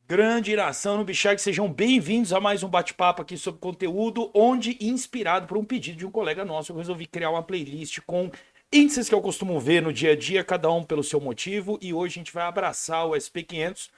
Grande nação no Bichag, sejam bem-vindos a mais um bate-papo aqui sobre conteúdo, onde, inspirado por um pedido de um colega nosso, eu resolvi criar uma playlist com índices que eu costumo ver no dia a dia, cada um pelo seu motivo, e hoje a gente vai abraçar o SP500.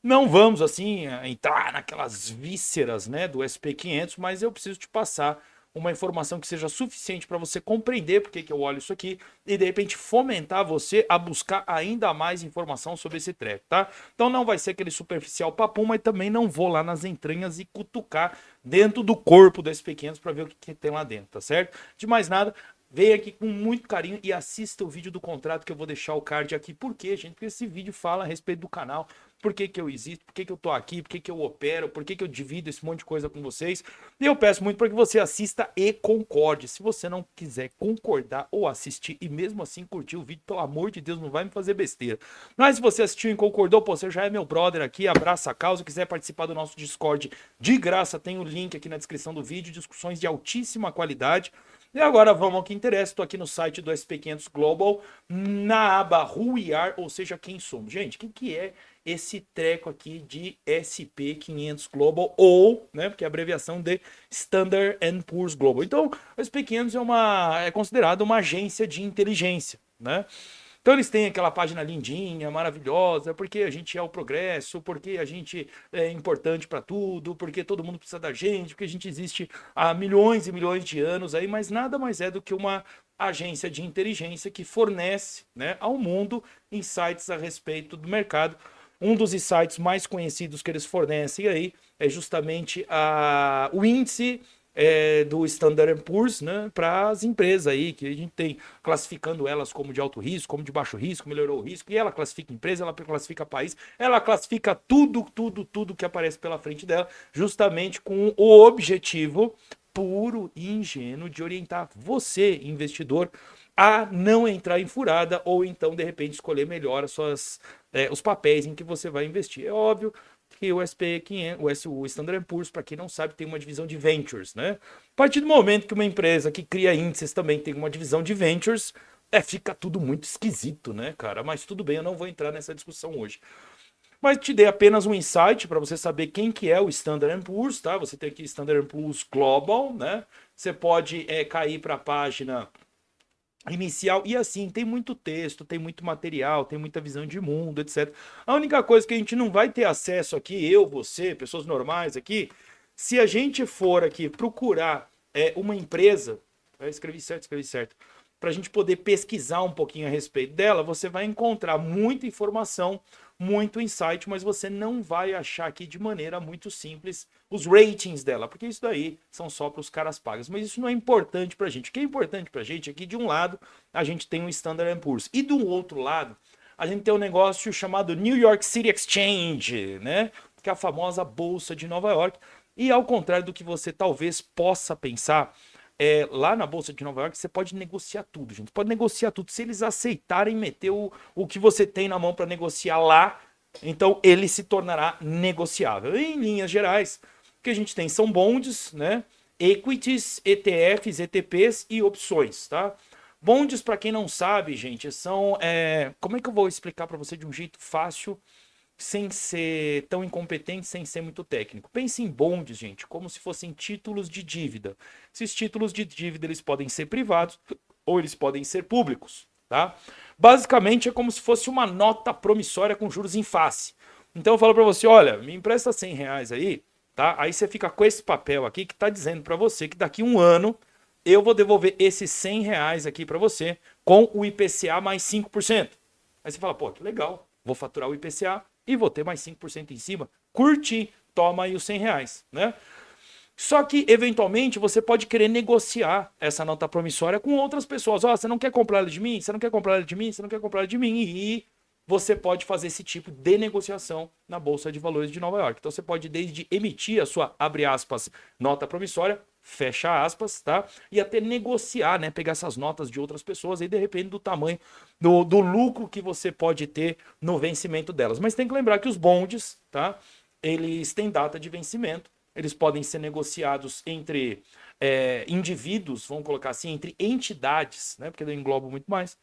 Não vamos, assim, entrar naquelas vísceras, né, do SP500, mas eu preciso te passar uma informação que seja suficiente para você compreender por que eu olho isso aqui e, de repente, fomentar você a buscar ainda mais informação sobre esse treco, tá? Então não vai ser aquele superficial papum, mas também não vou lá nas entranhas e cutucar dentro do corpo do SP500 para ver o que tem lá dentro, tá certo? De mais nada, venha aqui com muito carinho e assista o vídeo do contrato que eu vou deixar o card aqui. Por quê, gente? Porque esse vídeo fala a respeito do canal, por que eu existo, por que eu tô aqui, por que eu opero, por que eu divido esse monte de coisa com vocês. E eu peço muito para que você assista e concorde. Se você não quiser concordar ou assistir e mesmo assim curtir o vídeo, pelo amor de Deus, não vai me fazer besteira. Mas se você assistiu e concordou, pô, você já é meu brother aqui, abraça a causa. Quiser participar do nosso Discord de graça, tem o link aqui na descrição do vídeo, discussões de altíssima qualidade. E agora vamos ao que interessa. Estou aqui no site do SP500 Global, na aba Who We Are, ou seja, quem somos. Gente, o que é esse treco aqui de SP500 Global, ou, né, porque é a abreviação de Standard Poor's Global. Então, o SP500 é considerado uma agência de inteligência, né? Então eles têm aquela página lindinha, maravilhosa, porque a gente é o progresso, porque a gente é importante para tudo, porque todo mundo precisa da gente, porque a gente existe há milhões e milhões de anos aí, mas nada mais é do que uma agência de inteligência que fornece, né, ao mundo insights a respeito do mercado. Um dos insights mais conhecidos que eles fornecem aí é justamente o índice do Standard Poor's, né, para as empresas aí, que a gente tem classificando elas como de alto risco, como de baixo risco, melhorou o risco, e ela classifica empresa, ela classifica país, ela classifica tudo que aparece pela frente dela, justamente com o objetivo puro e ingênuo de orientar você, investidor, a não entrar em furada ou então, de repente, escolher melhor os papéis em que você vai investir. É óbvio que o SP500, o Standard Poor's, para quem não sabe, tem uma divisão de ventures, né? A partir do momento que uma empresa que cria índices também tem uma divisão de ventures, fica tudo muito esquisito, né, cara? Mas tudo bem, eu não vou entrar nessa discussão hoje. Mas te dei apenas um insight para você saber quem que é o Standard Poor's, tá? Você tem aqui Standard Poor's Global, né? Você pode cair para a página inicial e assim, tem muito texto, tem muito material, tem muita visão de mundo, etc. A única coisa que a gente não vai ter acesso aqui, eu, você, pessoas normais aqui, se a gente for aqui procurar uma empresa, eu escrevi certo, para a gente poder pesquisar um pouquinho a respeito dela, você vai encontrar muita informação, muito insight, mas você não vai achar aqui de maneira muito simples os ratings dela, porque isso daí são só para os caras pagos. Mas isso não é importante para a gente. O que é importante para a gente é que de um lado a gente tem o Standard Poor's e do outro lado a gente tem um negócio chamado New York City Exchange, né? Que é a famosa Bolsa de Nova York. E ao contrário do que você talvez possa pensar, lá na Bolsa de Nova York você pode negociar tudo, gente. Pode negociar tudo. Se eles aceitarem meter o que você tem na mão para negociar lá, então ele se tornará negociável. Em linhas gerais, o que a gente tem são bonds, né? Equities, ETFs, ETPs e opções, tá? Bonds, para quem não sabe, gente, são. Como é que eu vou explicar para você de um jeito fácil, sem ser tão incompetente, sem ser muito técnico? Pense em bonds, gente, como se fossem títulos de dívida. Esses títulos de dívida eles podem ser privados ou eles podem ser públicos, tá? Basicamente é como se fosse uma nota promissória com juros em face. Então eu falo para você, olha, me empresta R$ 100 aí, tá? Aí você fica com esse papel aqui que está dizendo para você que daqui a um ano eu vou devolver esses R$ 100 aqui para você com o IPCA mais 5%. Aí você fala, pô, que legal, vou faturar o IPCA e vou ter mais 5% em cima. Curti, toma aí os R$ 100, né? Só que, eventualmente, você pode querer negociar essa nota promissória com outras pessoas. Ó, você não quer comprar ela de mim? Você não quer comprar ela de mim? Você não quer comprar ela de mim? E você pode fazer esse tipo de negociação na Bolsa de Valores de Nova York. Então, você pode desde emitir a sua, abre aspas, nota promissória, fecha aspas, tá? E até negociar, né? Pegar essas notas de outras pessoas aí, de repente, do tamanho do lucro que você pode ter no vencimento delas. Mas tem que lembrar que os bondes, tá? Eles têm data de vencimento. Eles podem ser negociados entre indivíduos, vamos colocar assim, entre entidades, né? Porque eu englobo muito mais,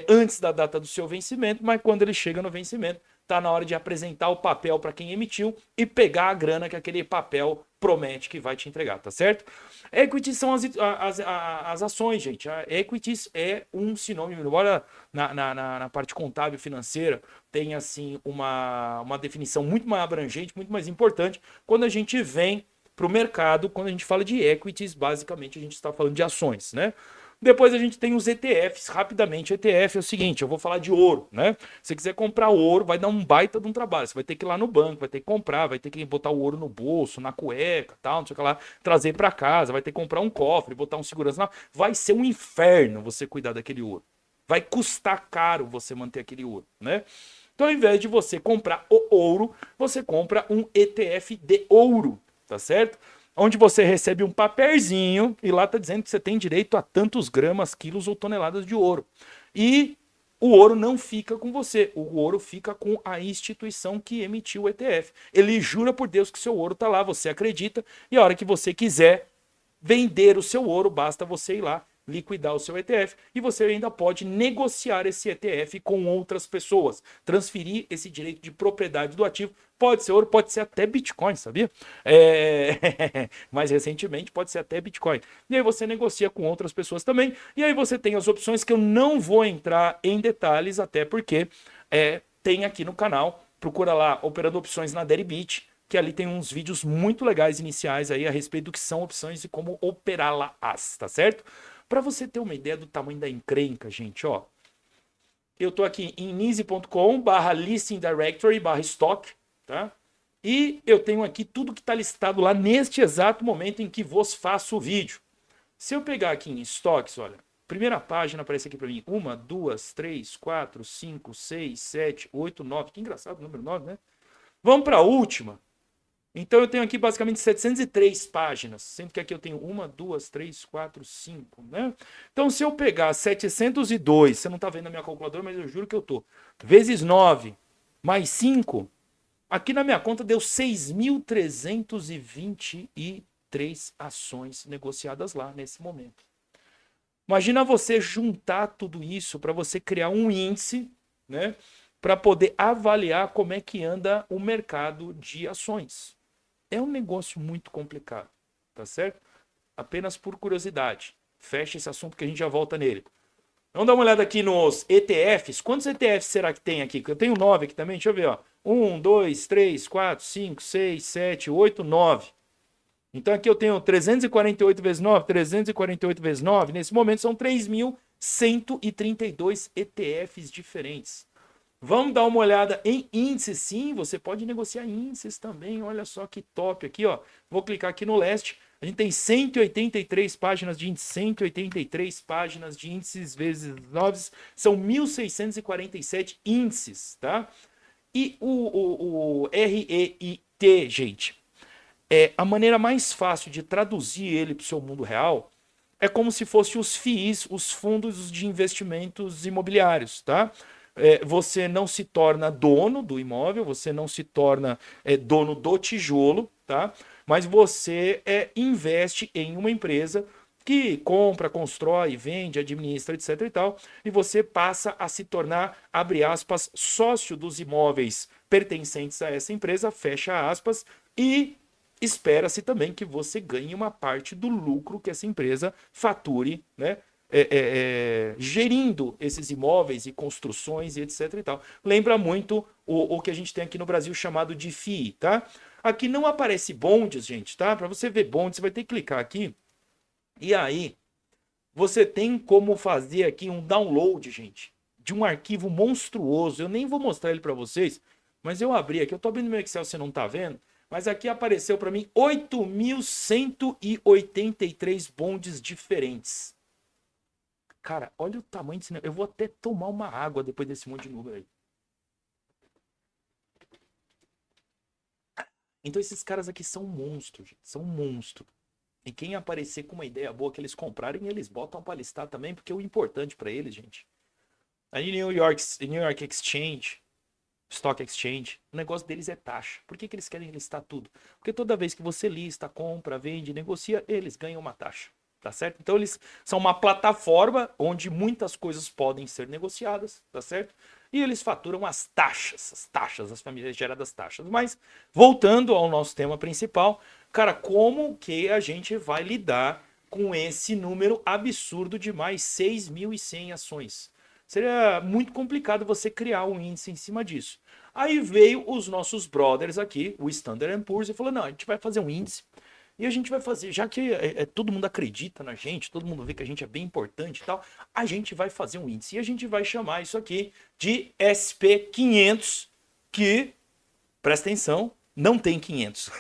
antes da data do seu vencimento, mas quando ele chega no vencimento, tá na hora de apresentar o papel para quem emitiu e pegar a grana que aquele papel promete que vai te entregar, tá certo? Equities são as ações, gente. A equities é um sinônimo, embora na parte contábil financeira tenha assim uma definição muito mais abrangente, muito mais importante, quando a gente vem para o mercado, quando a gente fala de equities, basicamente a gente está falando de ações, né? Depois a gente tem os ETFs. Rapidamente, ETF é o seguinte, eu vou falar de ouro, né? Se você quiser comprar ouro, vai dar um baita de um trabalho. Você vai ter que ir lá no banco, vai ter que comprar, vai ter que botar o ouro no bolso, na cueca, tal, não sei o que lá, trazer para casa, vai ter que comprar um cofre, botar um segurança lá. Vai ser um inferno você cuidar daquele ouro. Vai custar caro você manter aquele ouro, né? Então, ao invés de você comprar o ouro, você compra um ETF de ouro, tá certo? Onde você recebe um papelzinho e lá está dizendo que você tem direito a tantos gramas, quilos ou toneladas de ouro. E o ouro não fica com você, o ouro fica com a instituição que emitiu o ETF. Ele jura por Deus que seu ouro está lá, você acredita, e a hora que você quiser vender o seu ouro, basta você ir lá liquidar o seu ETF e você ainda pode negociar esse ETF com outras pessoas, transferir esse direito de propriedade do ativo. Pode ser ouro, pode ser até Bitcoin, sabia? Mais recentemente pode ser até Bitcoin. E aí você negocia com outras pessoas também. E aí você tem as opções que eu não vou entrar em detalhes, até porque tem aqui no canal. Procura lá, Operando Opções na Deribit, que ali tem uns vídeos muito legais iniciais aí a respeito do que são opções e como operá-las, tá certo? Para você ter uma ideia do tamanho da encrenca, gente, ó. Eu tô aqui em nise.com/listing directory/stock, tá? E eu tenho aqui tudo que está listado lá neste exato momento em que vos faço o vídeo. Se eu pegar aqui em estoques, olha, primeira página aparece aqui para mim, 1, 2, 3, 4, 5, 6, 7, 8, 9, que engraçado o número 9, né? Vamos para a última. Então eu tenho aqui basicamente 703 páginas, sendo que aqui eu tenho 1, 2, 3, 4, 5, né? Então se eu pegar 702, você não está vendo a minha calculadora, mas eu juro que eu tô, vezes 9, mais 5, aqui na minha conta deu 6.323 ações negociadas lá nesse momento. Imagina você juntar tudo isso para você criar um índice, né? Para poder avaliar como é que anda o mercado de ações. É um negócio muito complicado, tá certo? Apenas por curiosidade. Fecha esse assunto que a gente já volta nele. Vamos dar uma olhada aqui nos ETFs. Quantos ETFs será que tem aqui? Eu tenho 9 aqui também, deixa eu ver. Ó. 1, 2, 3, 4, 5, 6, 7, 8, 9. Então aqui eu tenho 348 vezes 9, 348 vezes 9. Nesse momento são 3.132 ETFs diferentes. Vamos dar uma olhada em índices, sim, você pode negociar índices também, olha só que top aqui, ó. Vou clicar aqui no leste, a gente tem 183 páginas de índices, 183 páginas de índices vezes 9, são 1.647 índices, tá? E o REIT, gente, a maneira mais fácil de traduzir ele para o seu mundo real é como se fosse os FIIs, os fundos de investimentos imobiliários, tá? Você não se torna dono do imóvel, você não se torna dono do tijolo, tá? Mas você investe em uma empresa que compra, constrói, vende, administra, etc e tal, e você passa a se tornar, abre aspas, sócio dos imóveis pertencentes a essa empresa, fecha aspas, e espera-se também que você ganhe uma parte do lucro que essa empresa fature, né? Gerindo esses imóveis e construções e etc e tal. Lembra muito o que a gente tem aqui no Brasil chamado de FII, tá? Aqui não aparece bondes, gente, tá? Para você ver bondes, você vai ter que clicar aqui. E aí, você tem como fazer aqui um download, gente, de um arquivo monstruoso. Eu nem vou mostrar ele para vocês, mas eu abri aqui. Eu tô abrindo meu Excel, você não tá vendo? Mas aqui apareceu para mim 8.183 bondes diferentes. Cara, olha o tamanho desse negócio. Eu vou até tomar uma água depois desse monte de número aí. Então esses caras aqui são monstros, gente. São monstros. E quem aparecer com uma ideia boa que eles comprarem, eles botam para listar também, porque o importante para eles, gente. A New York Exchange, Stock Exchange, o negócio deles é taxa. Por que eles querem listar tudo? Porque toda vez que você lista, compra, vende, negocia, eles ganham uma taxa. Tá certo? Então eles são uma plataforma onde muitas coisas podem ser negociadas, tá certo? e eles faturam as taxas, as famigeradas taxas. Mas, voltando ao nosso tema principal, cara, como que a gente vai lidar com esse número absurdo de mais 6.100 ações? Seria muito complicado você criar um índice em cima disso. Aí veio os nossos brothers aqui, o Standard & Poor's, e falou, não, a gente vai fazer um índice e a gente vai fazer, já que todo mundo acredita na gente, todo mundo vê que a gente é bem importante e tal, a gente vai fazer um índice e a gente vai chamar isso aqui de SP500, que, presta atenção, não tem 500.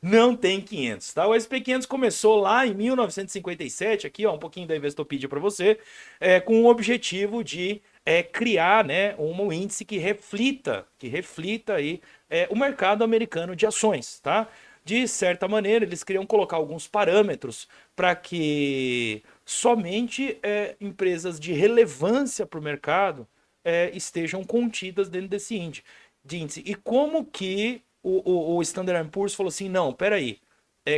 Não tem 500, tá? O SP500 começou lá em 1957, aqui ó, um pouquinho da Investopedia para você, com o objetivo de criar, né, um índice que reflita aí o mercado americano de ações, tá? De certa maneira, eles queriam colocar alguns parâmetros para que somente empresas de relevância para o mercado estejam contidas dentro desse índice. E como que o Standard & Poor's falou assim, não, peraí,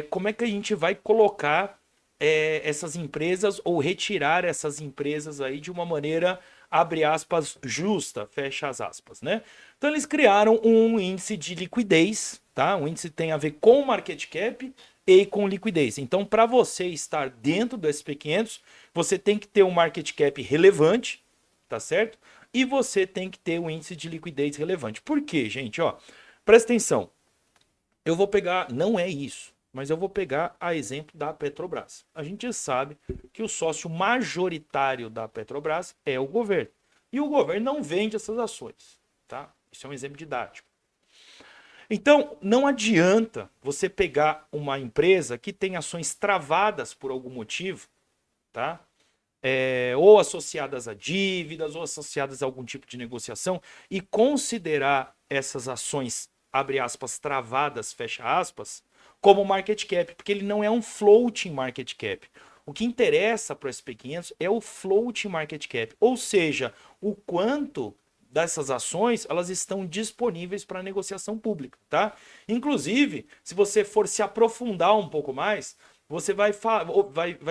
como é que a gente vai colocar essas empresas ou retirar essas empresas aí de uma maneira, abre aspas, justa, fecha as aspas, né? Então eles criaram um índice de liquidez, tá? Um índice que tem a ver com market cap e com liquidez. Então, para você estar dentro do SP500, você tem que ter um market cap relevante, tá certo? E você tem que ter um índice de liquidez relevante. Por quê, gente? Ó, presta atenção. Eu vou pegar, não é isso, mas eu vou pegar a exemplo da Petrobras. A gente sabe que o sócio majoritário da Petrobras é o governo. E o governo não vende essas ações, tá? Isso é um exemplo didático. Então, não adianta você pegar uma empresa que tem ações travadas por algum motivo, tá? Ou associadas a dívidas, ou associadas a algum tipo de negociação, e considerar essas ações, abre aspas, travadas, fecha aspas, como market cap, porque ele não é um floating market cap. O que interessa para o SP500 é o floating market cap, ou seja, o quanto dessas ações elas estão disponíveis para negociação pública, tá? Inclusive, se você for se aprofundar um pouco mais, você vai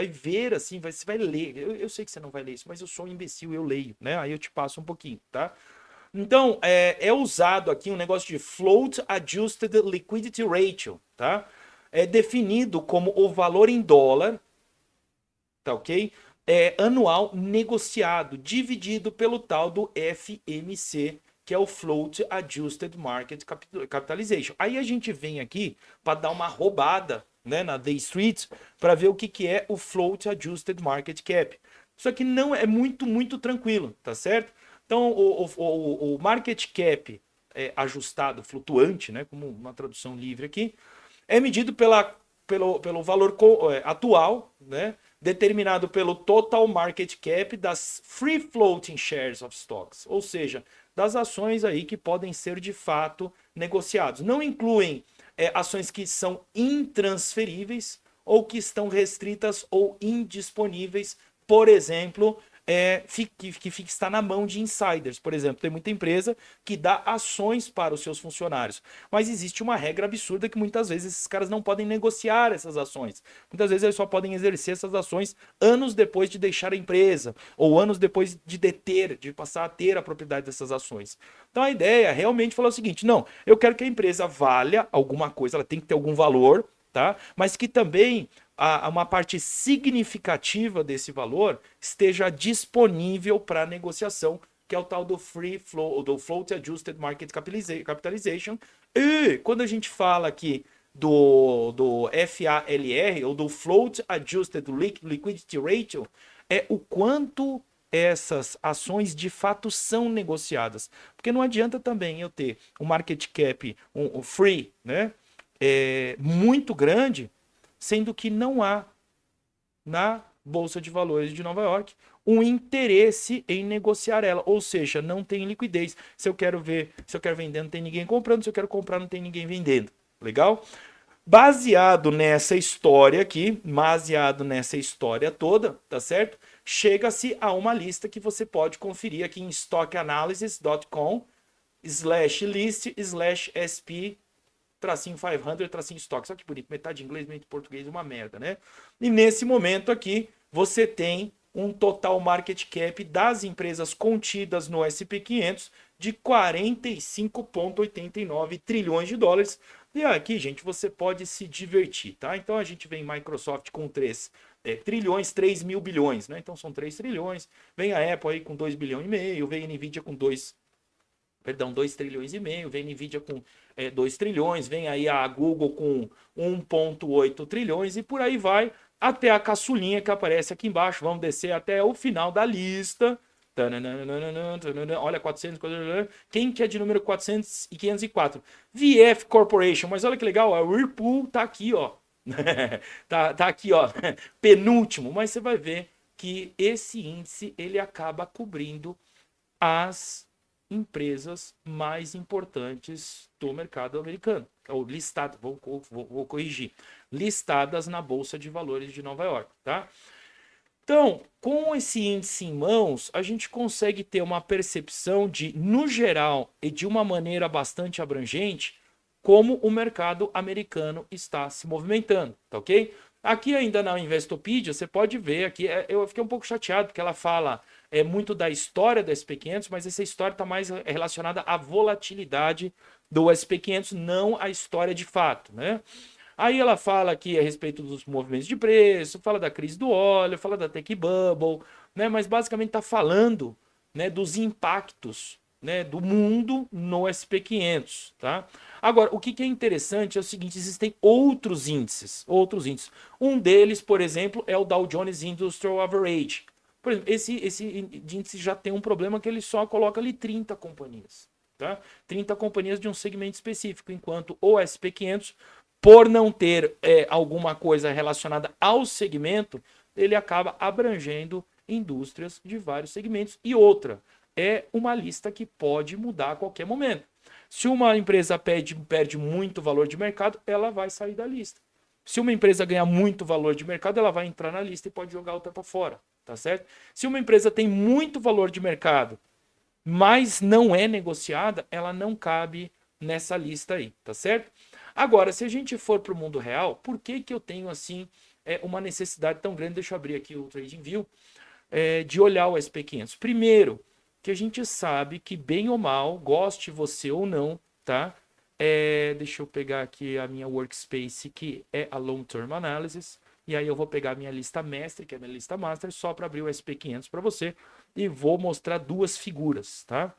ver assim, você vai ler. Eu sei que você não vai ler isso, mas eu sou um imbecil, eu leio, né? Aí eu te passo um pouquinho, tá? Então, é usado aqui um negócio de Float Adjusted Liquidity Ratio, tá? É definido como o valor em dólar, tá ok? Anual negociado, dividido pelo tal do FMC, que é o Float Adjusted Market Capitalization. Aí a gente vem aqui para dar uma roubada, né, na Day Street, para ver o que é o Float Adjusted Market Cap. Isso aqui não é muito tranquilo, tá certo? Então, o market cap ajustado, flutuante, né, como uma tradução livre aqui, é medido pelo valor atual, né, determinado pelo total market cap das free floating shares of stocks, ou seja, das ações aí que podem ser de fato negociados. Não incluem ações que são intransferíveis ou que estão restritas ou indisponíveis, por exemplo, que está na mão de insiders. Por exemplo, tem muita empresa que dá ações para os seus funcionários, mas existe uma regra absurda que muitas vezes esses caras não podem negociar essas ações. Muitas vezes eles só podem exercer essas ações anos depois de deixar a empresa ou anos depois de passar a ter a propriedade dessas ações. Então a ideia é realmente falar o seguinte, não, eu quero que a empresa valha alguma coisa, ela tem que ter algum valor, tá? Mas que também uma parte significativa desse valor esteja disponível para negociação, que é o tal do free flow, do float adjusted market capitalization. E quando a gente fala aqui do FALR, ou do float adjusted liquidity ratio, é o quanto essas ações de fato são negociadas. Porque não adianta também eu ter um market cap, um free, né, muito grande, sendo que não há na Bolsa de Valores de Nova York um interesse em negociar ela, ou seja, não tem liquidez. Se eu quero vender, não tem ninguém comprando, se eu quero comprar, não tem ninguém vendendo. Legal? Baseado nessa história aqui, baseado nessa história toda, tá certo? Chega-se a uma lista que você pode conferir aqui em stockanalysis.com/list/sp tracinho 500, tracinho stock. Só que bonito, metade em inglês, metade em português, uma merda, né? E nesse momento aqui, você tem um total market cap das empresas contidas no S&P 500 de 45,89 trilhões de dólares. E aqui, gente, você pode se divertir, tá? Então a gente vem Microsoft com 3 trilhões, 3 mil bilhões, né? Então são 3 trilhões. Vem a Apple aí com 2 bilhões e meio, vem a Nvidia com 2 trilhões e meio, vem a Nvidia com 2 trilhões, vem aí a Google com 1,8 trilhões e por aí vai até a caçulinha que aparece aqui embaixo. Vamos descer até o final da lista. Olha, 400. Quem que é de número 400 e 504? VF Corporation. Mas olha que legal, a Whirlpool tá aqui, ó. tá aqui, ó. Penúltimo. Mas você vai ver que esse índice ele acaba cobrindo as empresas mais importantes do mercado americano, ou listadas, vou corrigir, listadas na Bolsa de Valores de Nova York, tá? Então, com esse índice em mãos, a gente consegue ter uma percepção de, no geral e de uma maneira bastante abrangente, como o mercado americano está se movimentando, tá ok? Aqui ainda na Investopedia, você pode ver aqui, eu fiquei um pouco chateado porque ela fala muito da história do SP500, mas essa história está mais relacionada à volatilidade do SP500, não à história de fato, né? Aí ela fala aqui a respeito dos movimentos de preço, fala da crise do óleo, fala da tech bubble, né? Mas basicamente está falando, né, dos impactos, né, do mundo no SP500, tá? Agora, o que é interessante é o seguinte, existem outros índices. Um deles, por exemplo, é o Dow Jones Industrial Average. Por exemplo, esse índice já tem um problema que ele só coloca ali 30 companhias, tá? 30 companhias de um segmento específico, enquanto o SP500, por não ter alguma coisa relacionada ao segmento, ele acaba abrangendo indústrias de vários segmentos. E outra, é uma lista que pode mudar a qualquer momento. Se uma empresa perde muito valor de mercado, ela vai sair da lista. Se uma empresa ganhar muito valor de mercado, ela vai entrar na lista e pode jogar outra para fora, tá certo? Se uma empresa tem muito valor de mercado, mas não é negociada, ela não cabe nessa lista aí, tá certo? Agora, se a gente for para o mundo real, por que eu tenho assim uma necessidade tão grande? Deixa eu abrir aqui o TradingView, de olhar o SP500. Primeiro, que a gente sabe que bem ou mal, goste você ou não, tá? Deixa eu pegar aqui a minha workspace, que é a Long Term Analysis, e aí eu vou pegar a minha lista mestre, que é a minha lista master, só para abrir o SP500 para você, e vou mostrar duas figuras, tá?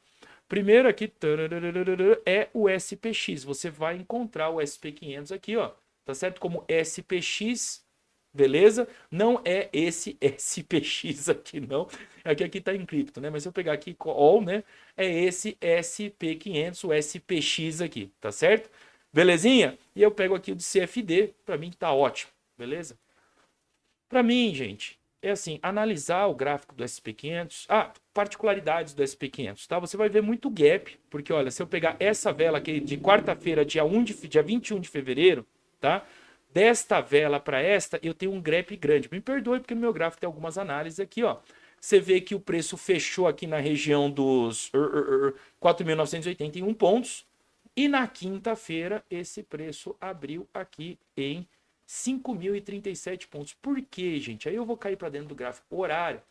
Primeiro aqui é o SPX. Você vai encontrar o SP500 aqui, ó, tá certo? Como SPX, beleza? Não é esse SPX aqui, não. Aqui tá em cripto, né? Mas se eu pegar aqui all, né? É esse SP500, o SPX aqui, tá certo? Belezinha? E eu pego aqui o de CFD, para mim tá ótimo, beleza? Para mim, gente, é assim, analisar o gráfico do SP500, particularidades do SP500, tá? Você vai ver muito gap, porque olha, se eu pegar essa vela aqui de quarta-feira, dia 21 de fevereiro, tá? Desta vela para esta, eu tenho um gap grande. Me perdoe porque no meu gráfico tem algumas análises aqui, ó. Você vê que o preço fechou aqui na região dos 4.981 pontos e na quinta-feira esse preço abriu aqui em 5.037 pontos. Por quê, gente? Aí eu vou cair para dentro do gráfico horário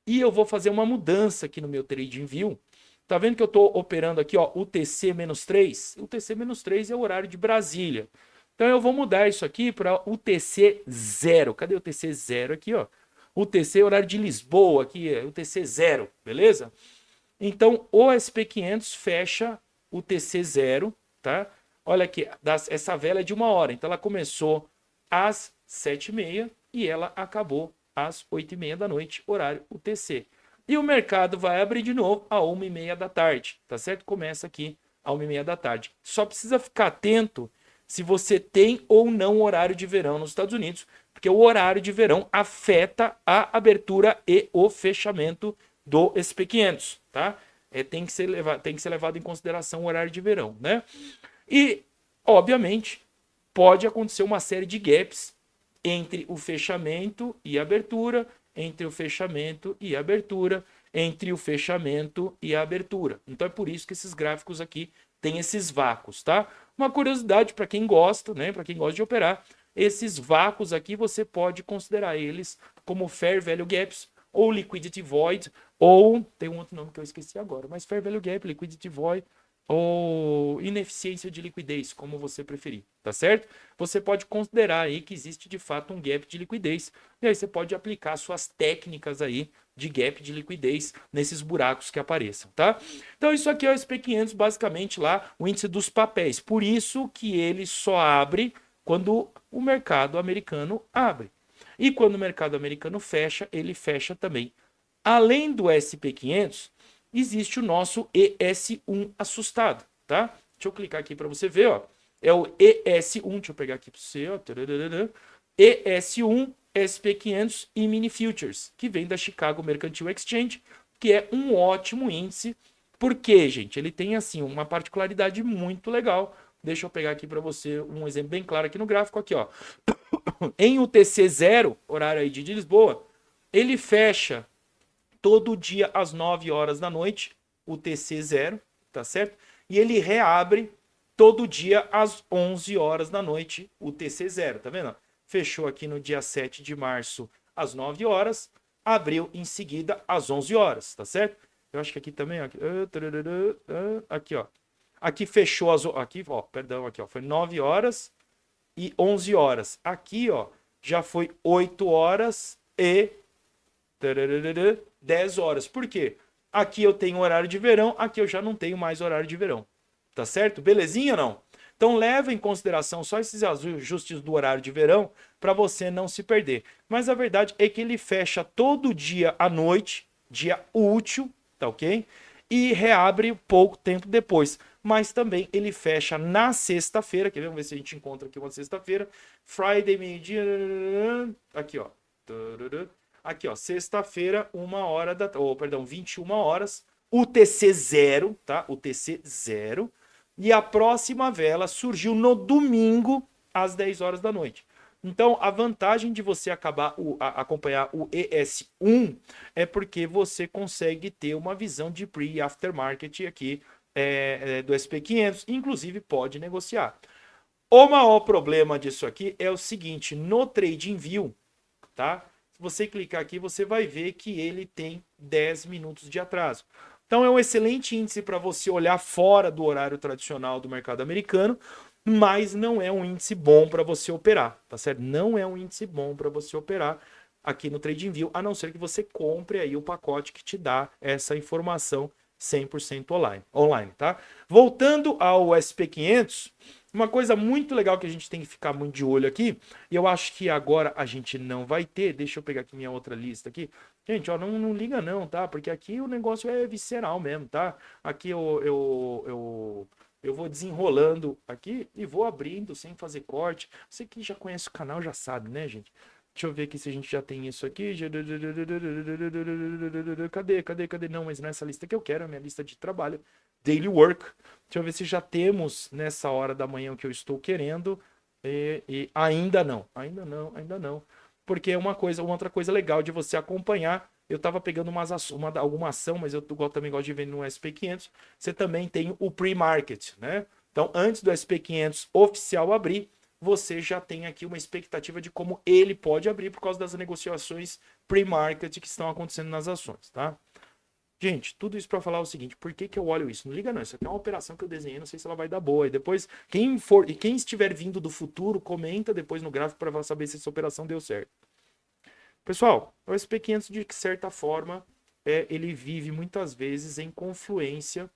e eu vou fazer uma mudança aqui no meu TradingView. Tá vendo que eu estou operando aqui, ó, UTC-3? UTC-3 é o horário de Brasília. Então eu vou mudar isso aqui para UTC-0. Cadê o UTC-0 aqui, ó? UTC, horário de Lisboa, aqui é UTC-0, beleza? Então o SP500 fecha UTC-0, tá? Olha aqui, essa vela é de 1 hora, então ela começou às 7h30 e ela acabou às 8h30 da noite, horário UTC. E o mercado vai abrir de novo às 1h30 da tarde, tá certo? Começa aqui às 1h30 da tarde. Só precisa ficar atento se você tem ou não horário de verão nos Estados Unidos, porque o horário de verão afeta a abertura e o fechamento do SP500, tá? Tem que ser levado em consideração o horário de verão, né? E, obviamente, pode acontecer uma série de gaps entre o fechamento e a abertura, entre o fechamento e a abertura, entre o fechamento e a abertura. Então é por isso que esses gráficos aqui têm esses vácuos, tá? Uma curiosidade para quem gosta, né? Para quem gosta de operar, esses vácuos aqui você pode considerar eles como fair value gaps, ou Liquidity Void, ou tem um outro nome que eu esqueci agora, mas Fair Value Gap, Liquidity Void, ou ineficiência de liquidez, como você preferir, tá certo? Você pode considerar aí que existe de fato um gap de liquidez, e aí você pode aplicar suas técnicas aí de gap de liquidez nesses buracos que apareçam, tá? Então isso aqui é o SP500, basicamente lá o índice dos papéis, por isso que ele só abre quando o mercado americano abre. E quando o mercado americano fecha, ele fecha também. Além do SP500, existe o nosso ES1 assustado, tá? Deixa eu clicar aqui para você ver, ó. É o ES1, deixa eu pegar aqui para você, ó. ES1, SP500 e Mini Futures, que vem da Chicago Mercantile Exchange, que é um ótimo índice. Porque, gente, ele tem assim uma particularidade muito legal. Deixa eu pegar aqui para você um exemplo bem claro aqui no gráfico, aqui, ó. Em UTC 0, horário aí de Lisboa, ele fecha todo dia às 9 horas da noite, UTC 0, tá certo? E ele reabre todo dia às 11 horas da noite, UTC 0, tá vendo? Fechou aqui no dia 7 de março às 9 horas, abriu em seguida às 11 horas, tá certo? Eu acho que aqui também, aqui, ó. Aqui fechou as, aqui, ó, perdão, aqui, ó, foi 9 horas e 11 horas. Aqui, ó, já foi 8 horas e 10 horas. Por quê? Aqui eu tenho horário de verão, aqui eu já não tenho mais horário de verão. Tá certo? Belezinha ou não? Então leva em consideração só esses ajustes do horário de verão para você não se perder. Mas a verdade é que ele fecha todo dia à noite, dia útil, tá ok? E reabre pouco tempo depois. Mas também ele fecha na sexta-feira. Quer ver? Vamos ver se a gente encontra aqui uma sexta-feira. Friday, meio-dia. Aqui, ó. Aqui, ó. Sexta-feira, 21 horas. UTC 0, tá? UTC 0. E a próxima vela surgiu no domingo, às 10 horas da noite. Então, a vantagem de você acompanhar o ES1 é porque você consegue ter uma visão de pre e aftermarket aqui do SP500, inclusive pode negociar. O maior problema disso aqui é o seguinte, no TradingView, tá? Se você clicar aqui, você vai ver que ele tem 10 minutos de atraso. Então é um excelente índice para você olhar fora do horário tradicional do mercado americano, mas não é um índice bom para você operar, tá certo? Não é um índice bom para você operar aqui no TradingView, a não ser que você compre aí o pacote que te dá essa informação 100% online, tá? Voltando ao SP500, uma coisa muito legal que a gente tem que ficar muito de olho aqui, e eu acho que agora a gente não vai ter, deixa eu pegar aqui minha outra lista aqui. Gente, ó, não liga não, tá? Porque aqui o negócio é visceral mesmo, tá? Aqui eu vou desenrolando aqui e vou abrindo sem fazer corte. Você que já conhece o canal já sabe, né, gente? Deixa eu ver aqui se a gente já tem isso aqui. Cadê? Não, mas nessa lista que eu quero, a minha lista de trabalho. Daily Work. Deixa eu ver se já temos nessa hora da manhã o que eu estou querendo. E ainda não. Porque é uma outra coisa legal de você acompanhar. Eu estava pegando alguma ação, mas eu também gosto de ver no SP500. Você também tem o pre-market, né? Então, antes do SP500 oficial abrir, você já tem aqui uma expectativa de como ele pode abrir por causa das negociações pre-market que estão acontecendo nas ações, tá? Gente, tudo isso para falar o seguinte, por que eu olho isso? Não liga não, isso aqui é uma operação que eu desenhei, não sei se ela vai dar boa. E depois, quem estiver vindo do futuro, comenta depois no gráfico para saber se essa operação deu certo. Pessoal, o SP500 de certa forma, ele vive muitas vezes em confluência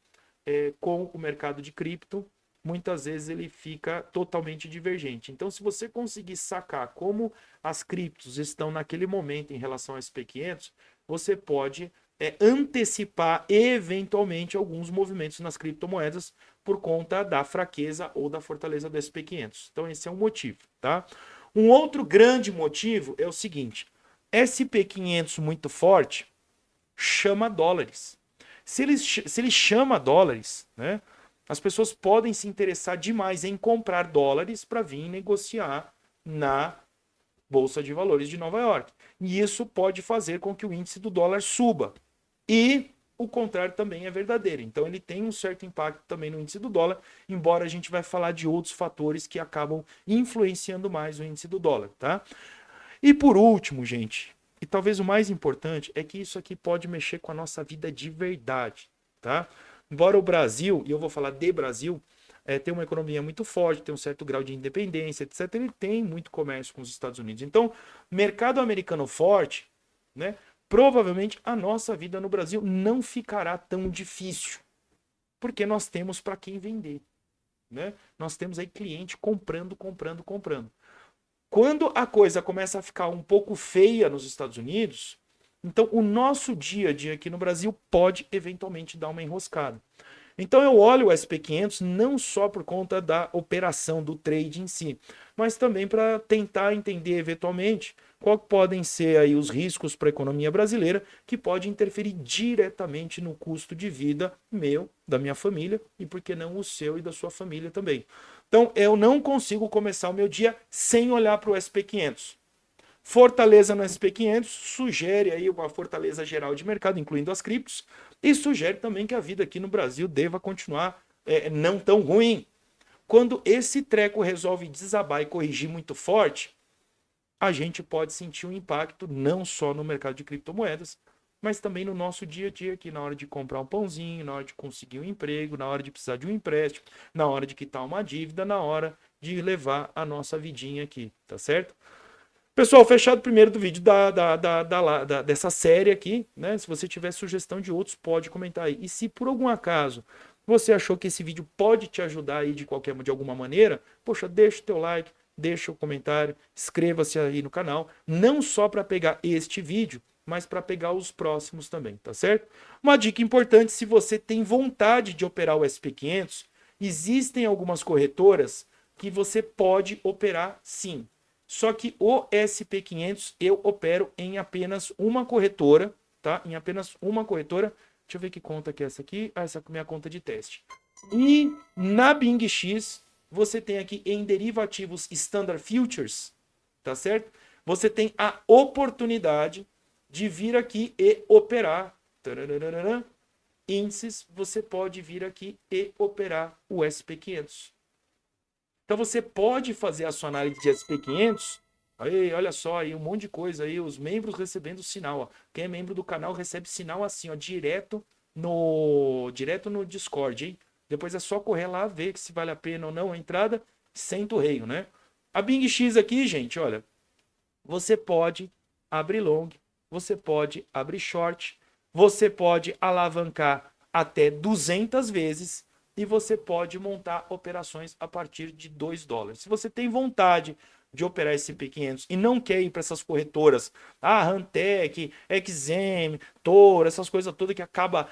com o mercado de cripto, muitas vezes ele fica totalmente divergente. Então, se você conseguir sacar como as criptos estão naquele momento em relação ao SP500, você pode antecipar eventualmente alguns movimentos nas criptomoedas por conta da fraqueza ou da fortaleza do SP500. Então, esse é um motivo, tá? Um outro grande motivo é o seguinte: SP500 muito forte chama dólares. Se ele chama dólares, né, as pessoas podem se interessar demais em comprar dólares para vir negociar na Bolsa de Valores de Nova York. E isso pode fazer com que o índice do dólar suba. E o contrário também é verdadeiro. Então ele tem um certo impacto também no índice do dólar, embora a gente vai falar de outros fatores que acabam influenciando mais o índice do dólar, tá? E por último, gente, E talvez o mais importante é que isso aqui pode mexer com a nossa vida de verdade, tá? Embora o Brasil, e eu vou falar de Brasil, tem uma economia muito forte, tem um certo grau de independência, etc. Ele tem muito comércio com os Estados Unidos. Então, mercado americano forte, né? Provavelmente a nossa vida no Brasil não ficará tão difícil, porque nós temos para quem vender, né? Nós temos aí cliente comprando, comprando, comprando. Quando a coisa começa a ficar um pouco feia nos Estados Unidos, então o nosso dia a dia aqui no Brasil pode eventualmente dar uma enroscada. Então eu olho o SP500 não só por conta da operação do trade em si, mas também para tentar entender eventualmente quais podem ser aí os riscos para a economia brasileira que pode interferir diretamente no custo de vida meu, da minha família e por que não o seu e da sua família também. Então eu não consigo começar o meu dia sem olhar para o SP500. Fortaleza no SP500 sugere aí uma fortaleza geral de mercado, incluindo as criptos, e sugere também que a vida aqui no Brasil deva continuar não tão ruim. Quando esse treco resolve desabar e corrigir muito forte, a gente pode sentir um impacto não só no mercado de criptomoedas, mas também no nosso dia a dia aqui, na hora de comprar um pãozinho, na hora de conseguir um emprego, na hora de precisar de um empréstimo, na hora de quitar uma dívida, na hora de levar a nossa vidinha aqui, tá certo? Pessoal, fechado o primeiro do vídeo dessa série aqui, né? Se você tiver sugestão de outros, pode comentar aí. E se por algum acaso você achou que esse vídeo pode te ajudar aí de alguma maneira, poxa, deixa o teu like, deixa o comentário, inscreva-se aí no canal, não só para pegar este vídeo, mas para pegar os próximos também, tá certo? Uma dica importante, se você tem vontade de operar o SP500, existem algumas corretoras que você pode operar sim. Só que o SP500 eu opero em apenas uma corretora, tá? Em apenas uma corretora. Deixa eu ver que conta que é essa aqui. Ah, essa é a minha conta de teste. E na BingX, você tem aqui em derivativos Standard Futures, tá certo? Você tem a oportunidade de vir aqui e operar índices. Você pode vir aqui e operar o SP500. Então você pode fazer a sua análise de SP500. Aí, olha só, aí um monte de coisa aí, os membros recebendo sinal. Ó. Quem é membro do canal recebe sinal assim, ó, direto no Discord, hein? Depois é só correr lá, ver se vale a pena ou não a entrada, sem torreio, né? A BingX aqui, gente, olha, você pode abrir long, você pode abrir short, você pode alavancar até 200 vezes e você pode montar operações a partir de $2. Se você tem vontade de operar esse SP500 e não quer ir para essas corretoras, Rantec, XM, Toro, essas coisas todas que acaba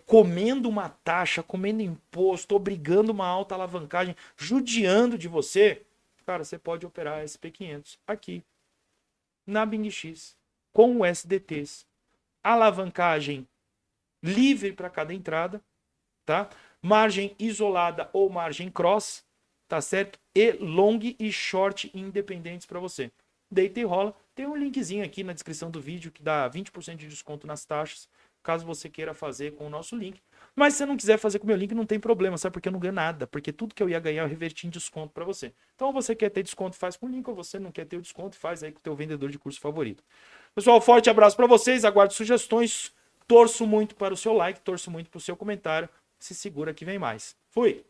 comendo uma taxa, comendo imposto, obrigando uma alta alavancagem, judiando de você, cara, você pode operar SP500 aqui na BingX com o SDTs. Alavancagem livre para cada entrada, tá? Margem isolada ou margem cross, tá certo? E long e short independentes para você. Deita e rola. Tem um linkzinho aqui na descrição do vídeo que dá 20% de desconto nas taxas, caso você queira fazer com o nosso link. Mas se você não quiser fazer com o meu link, não tem problema, sabe? Porque eu não ganho nada, porque tudo que eu ia ganhar eu reverti em desconto para você. Então, você quer ter desconto, faz com o link, ou você não quer ter o desconto, faz aí com o teu vendedor de curso favorito. Pessoal, forte abraço para vocês, aguardo sugestões, torço muito para o seu like, torço muito para o seu comentário. Se segura que vem mais. Fui!